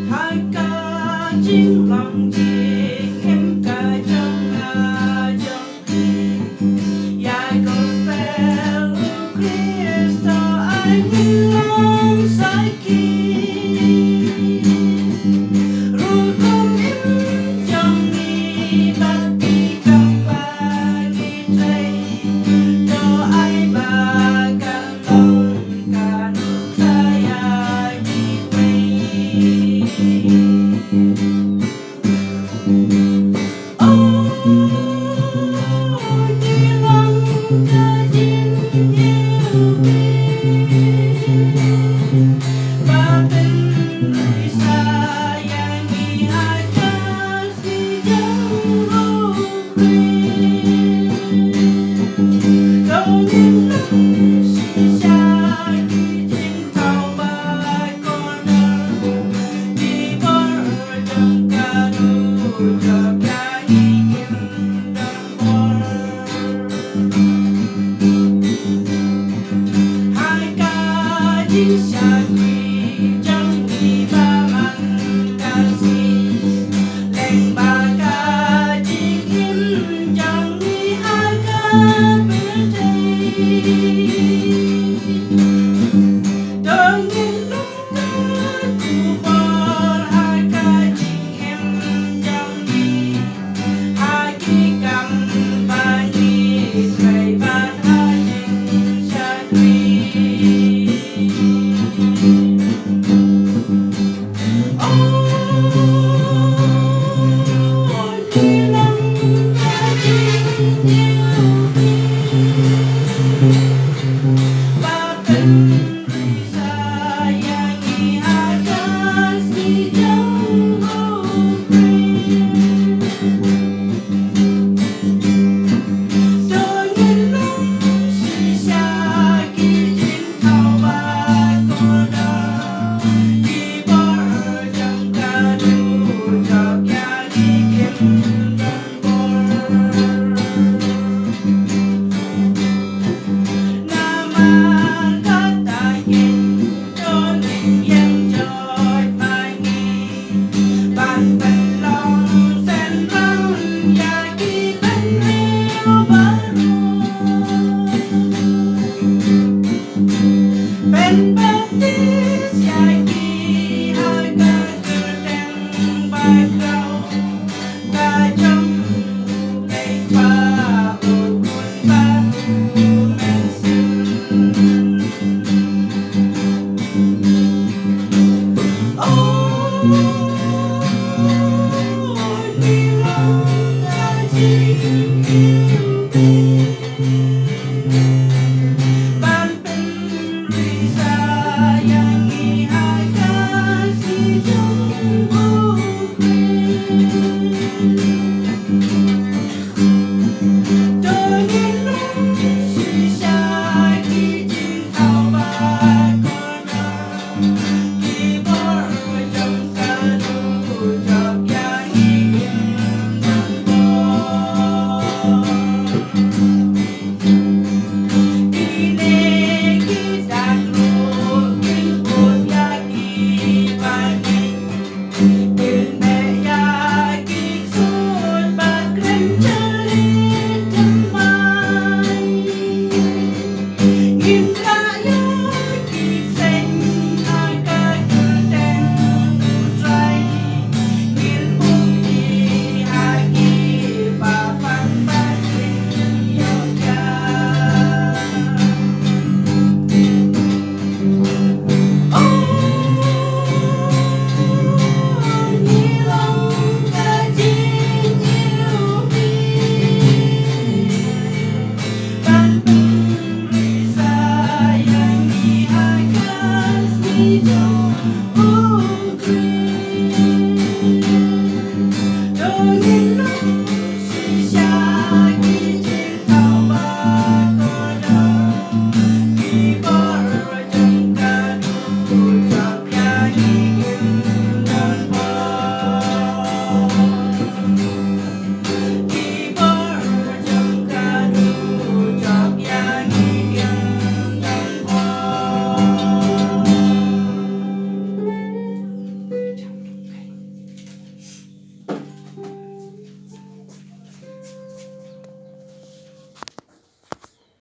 hai ca chính lòng gì em ca trong trong khi dài có phê lưu Cristo ai như lòng sai kia rồi không em trong đi bắt đi cầm ba đi thấy cho ai ba căn lòng cả nước ta ya đi quay Xa quỳ trong đi ba mặn ca si lên ba ca chỉ kiếm chẳng đi hai ca